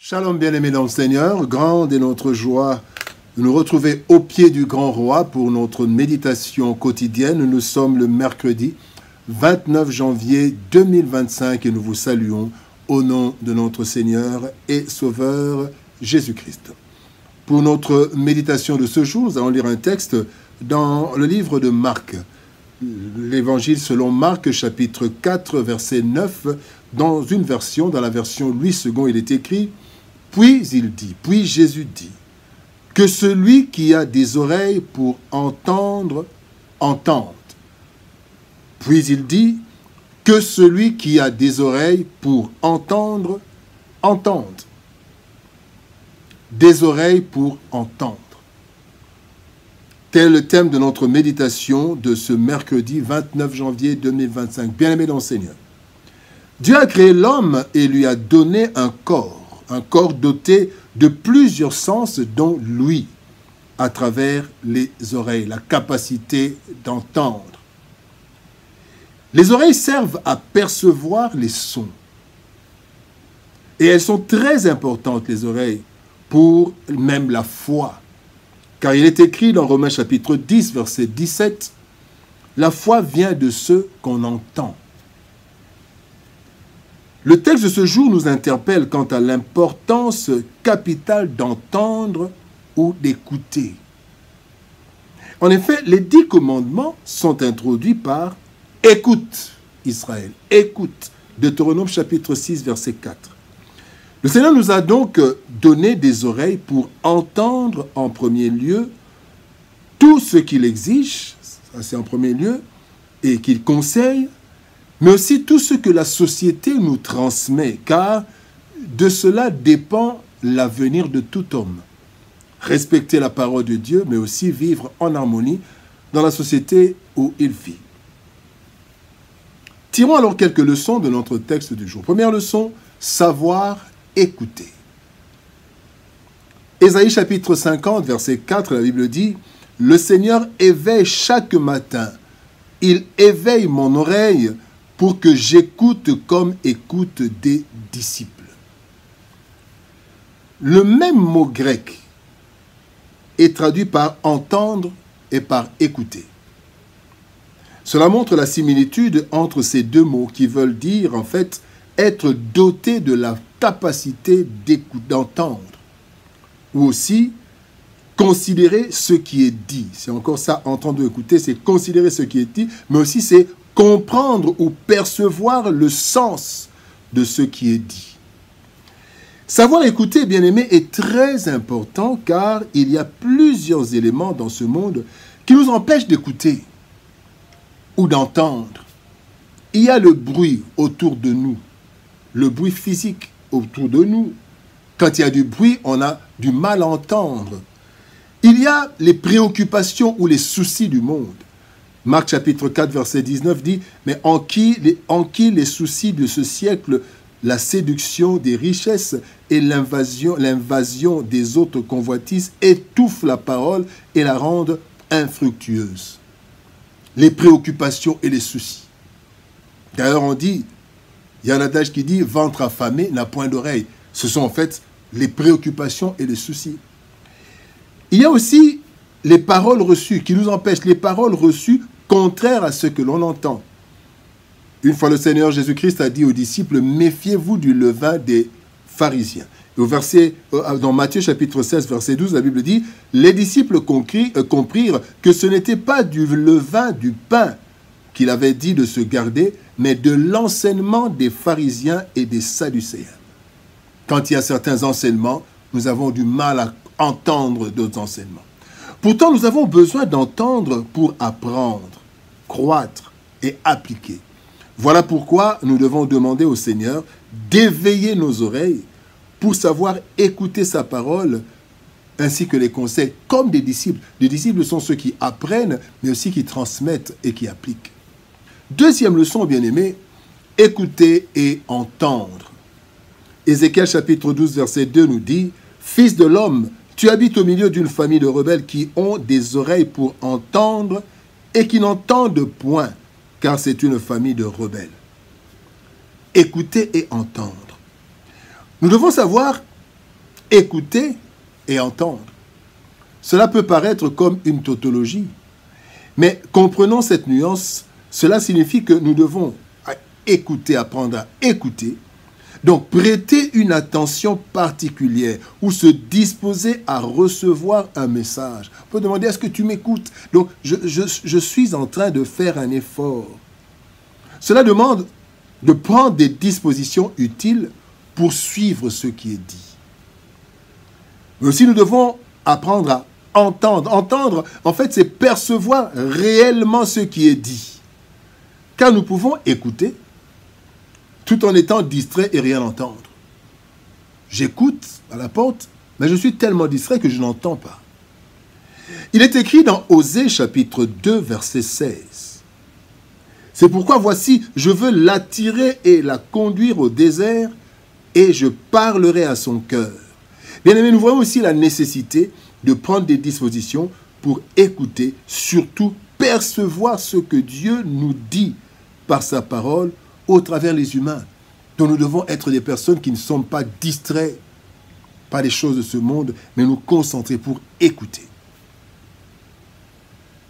Shalom bien-aimés dans le Seigneur, grande est notre joie de nous retrouver au pied du grand roi pour notre méditation quotidienne. Nous sommes le mercredi 29 janvier 2025 et nous vous saluons au nom de notre Seigneur et Sauveur Jésus-Christ. Pour notre méditation de ce jour, nous allons lire un texte dans le livre de Marc. L'évangile selon Marc, chapitre 4, verset 9, dans la version Louis II, il est écrit « Puis Jésus dit, que celui qui a des oreilles pour entendre, entende. Puis il dit, que celui qui a des oreilles pour entendre, entende. » Des oreilles pour entendre. Tel est le thème de notre méditation de ce mercredi 29 janvier 2025. Bien-aimé dans le Seigneur. Dieu a créé l'homme et lui a donné un corps doté de plusieurs sens, dont l'ouïe, à travers les oreilles, la capacité d'entendre. Les oreilles servent à percevoir les sons. Et elles sont très importantes, les oreilles, pour même la foi. Car il est écrit dans Romains chapitre 10, verset 17, « La foi vient de ce qu'on entend. » Le texte de ce jour nous interpelle quant à l'importance capitale d'entendre ou d'écouter. En effet, les 10 commandements sont introduits par « Écoute, Israël, écoute » Deutéronome chapitre 6, verset 4. Le Seigneur nous a donc donné des oreilles pour entendre en premier lieu tout ce qu'il exige, ça c'est en premier lieu, et qu'il conseille, mais aussi tout ce que la société nous transmet, car de cela dépend l'avenir de tout homme. Respecter la parole de Dieu, mais aussi vivre en harmonie dans la société où il vit. Tirons alors quelques leçons de notre texte du jour. Première leçon, savoir écouter. Ésaïe chapitre 50, verset 4, la Bible dit « Le Seigneur éveille chaque matin, il éveille mon oreille pour que j'écoute comme écoute des disciples. » Le même mot grec est traduit par entendre et par écouter. Cela montre la similitude entre ces deux mots qui veulent dire en fait être doté de la capacité d'entendre, ou aussi considérer ce qui est dit. C'est encore ça, entendre, écouter, c'est considérer ce qui est dit, mais aussi c'est comprendre ou percevoir le sens de ce qui est dit. Savoir écouter, bien-aimé, est très important car il y a plusieurs éléments dans ce monde qui nous empêchent d'écouter ou d'entendre. Il y a le bruit autour de nous, le bruit physique autour de nous. Quand il y a du bruit, on a du mal à entendre. Il y a les préoccupations ou les soucis du monde. Marc chapitre 4, verset 19 dit « Mais en qui les soucis de ce siècle, la séduction des richesses et l'invasion des autres convoitises étouffent la parole et la rendent infructueuse. » Les préoccupations et les soucis. D'ailleurs, on dit, il y a un adage qui dit « Ventre affamé n'a point d'oreille ». Ce sont en fait les préoccupations et les soucis. Il y a aussi les paroles reçues qui nous empêchent, les paroles reçues contraires à ce que l'on entend. Une fois le Seigneur Jésus-Christ a dit aux disciples, méfiez-vous du levain des pharisiens. Et dans Matthieu chapitre 16, verset 12, la Bible dit, les disciples comprirent que ce n'était pas du levain du pain qu'il avait dit de se garder, mais de l'enseignement des pharisiens et des sadducéens. Quand il y a certains enseignements, nous avons du mal à entendre d'autres enseignements. Pourtant, nous avons besoin d'entendre pour apprendre, croître et appliquer. Voilà pourquoi nous devons demander au Seigneur d'éveiller nos oreilles pour savoir écouter sa parole ainsi que les conseils comme des disciples. Les disciples sont ceux qui apprennent, mais aussi qui transmettent et qui appliquent. Deuxième leçon, bien-aimés, écouter et entendre. Ézéchiel chapitre 12, verset 2 nous dit « Fils de l'homme, tu habites au milieu d'une famille de rebelles qui ont des oreilles pour entendre et qui n'entendent point, car c'est une famille de rebelles. » Écouter et entendre. Nous devons savoir écouter et entendre. Cela peut paraître comme une tautologie, mais comprenons cette nuance. Cela signifie que nous devons écouter, apprendre à écouter, donc prêter une attention particulière ou se disposer à recevoir un message. On peut demander, est-ce que tu m'écoutes? Donc, je suis en train de faire un effort. Cela demande de prendre des dispositions utiles pour suivre ce qui est dit. Mais aussi, nous devons apprendre à entendre. Entendre, en fait, c'est percevoir réellement ce qui est dit. Car nous pouvons écouter tout en étant distrait et rien entendre. J'écoute à la porte, mais je suis tellement distrait que je n'entends pas. Il est écrit dans Osée chapitre 2, verset 16. C'est pourquoi voici, je veux l'attirer et la conduire au désert, et je parlerai à son cœur. Bien aimé, nous voyons aussi la nécessité de prendre des dispositions pour écouter, surtout percevoir ce que Dieu nous dit par sa parole au travers les humains. Donc nous devons être des personnes qui ne sont pas distraites par les choses de ce monde, mais nous concentrer pour écouter.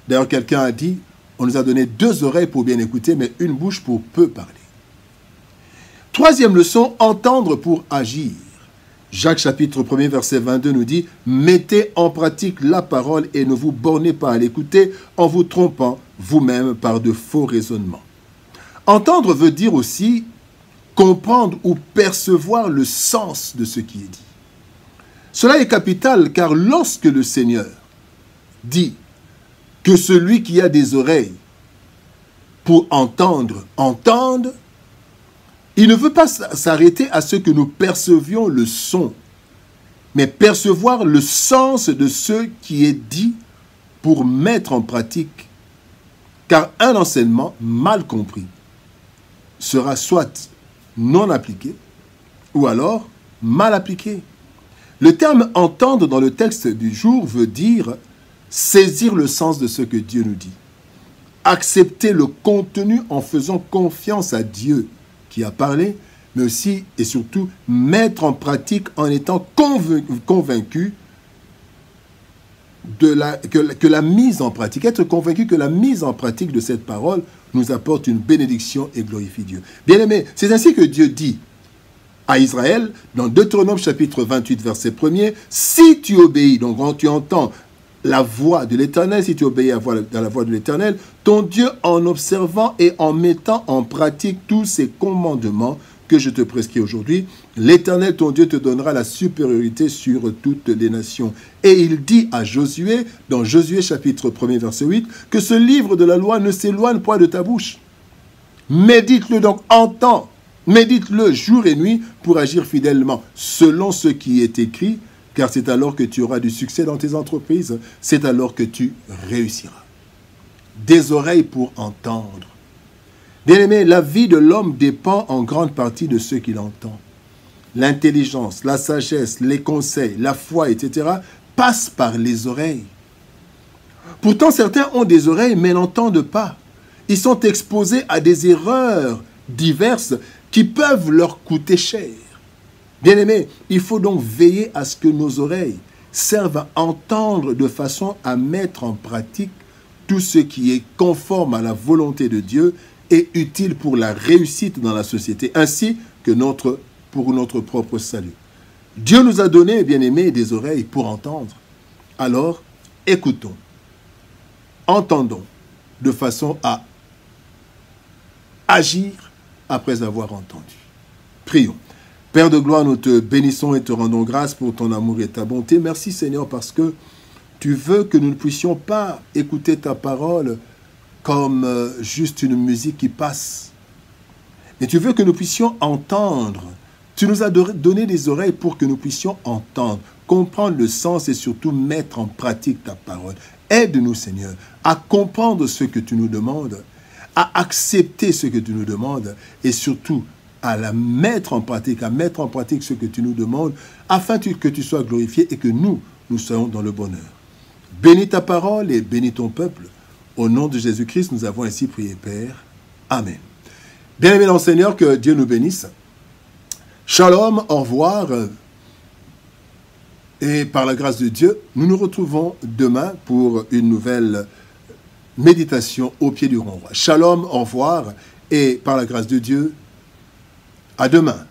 D'ailleurs, quelqu'un a dit, on nous a donné 2 oreilles pour bien écouter, mais une bouche pour peu parler. 3e leçon, entendre pour agir. Jacques chapitre 1er verset 22 nous dit « Mettez en pratique la parole et ne vous bornez pas à l'écouter en vous trompant vous-même par de faux raisonnements. » Entendre veut dire aussi comprendre ou percevoir le sens de ce qui est dit. Cela est capital car lorsque le Seigneur dit que celui qui a des oreilles pour entendre, entende, il ne veut pas s'arrêter à ce que nous percevions le son, mais percevoir le sens de ce qui est dit pour mettre en pratique. Car un enseignement mal compris sera soit non appliqué, ou alors mal appliqué. Le terme « entendre » dans le texte du jour veut dire saisir le sens de ce que Dieu nous dit. Accepter le contenu en faisant confiance à Dieu qui a parlé, mais aussi et surtout mettre en pratique en étant convaincu que la mise en pratique, être convaincu que la mise en pratique de cette parole nous apporte une bénédiction et glorifie Dieu. Bien-aimés, c'est ainsi que Dieu dit à Israël, dans Deutéronome chapitre 28, verset 1er, « Si tu obéis, donc quand tu entends la voix de l'Éternel, si tu obéis à la voix de l'Éternel, ton Dieu en observant et en mettant en pratique tous ses commandements que je te prescris aujourd'hui, l'Éternel, ton Dieu, te donnera la supériorité sur toutes les nations. » Et il dit à Josué, dans Josué chapitre 1er, verset 8, que ce livre de la loi ne s'éloigne point de ta bouche. Médite-le donc, entends, médite-le jour et nuit pour agir fidèlement selon ce qui est écrit, car c'est alors que tu auras du succès dans tes entreprises, c'est alors que tu réussiras. Des oreilles pour entendre. Bien-aimé, la vie de l'homme dépend en grande partie de ce qu'il entend. L'intelligence, la sagesse, les conseils, la foi, etc. passent par les oreilles. Pourtant, certains ont des oreilles mais n'entendent pas. Ils sont exposés à des erreurs diverses qui peuvent leur coûter cher. Bien-aimé, il faut donc veiller à ce que nos oreilles servent à entendre de façon à mettre en pratique tout ce qui est conforme à la volonté de Dieu et utile pour la réussite dans la société, ainsi que pour notre propre salut. Dieu nous a donné, bien-aimés, des oreilles pour entendre. Alors, écoutons, entendons, de façon à agir après avoir entendu. Prions. Père de gloire, nous te bénissons et te rendons grâce pour ton amour et ta bonté. Merci Seigneur parce que tu veux que nous ne puissions pas écouter ta parole comme juste une musique qui passe. Mais tu veux que nous puissions entendre. Tu nous as donné des oreilles pour que nous puissions entendre, comprendre le sens et surtout mettre en pratique ta parole. Aide-nous Seigneur à comprendre ce que tu nous demandes, à accepter ce que tu nous demandes et surtout à la mettre en pratique, à mettre en pratique ce que tu nous demandes, afin que tu sois glorifié et que nous soyons dans le bonheur. Bénis ta parole et bénis ton peuple. Au nom de Jésus-Christ, nous avons ainsi prié, Père. Amen. Bien-aimés dans le Seigneur, que Dieu nous bénisse. Shalom, au revoir. Et par la grâce de Dieu, nous nous retrouvons demain pour une nouvelle méditation au pied du grand roi. Shalom, au revoir, et par la grâce de Dieu, à demain.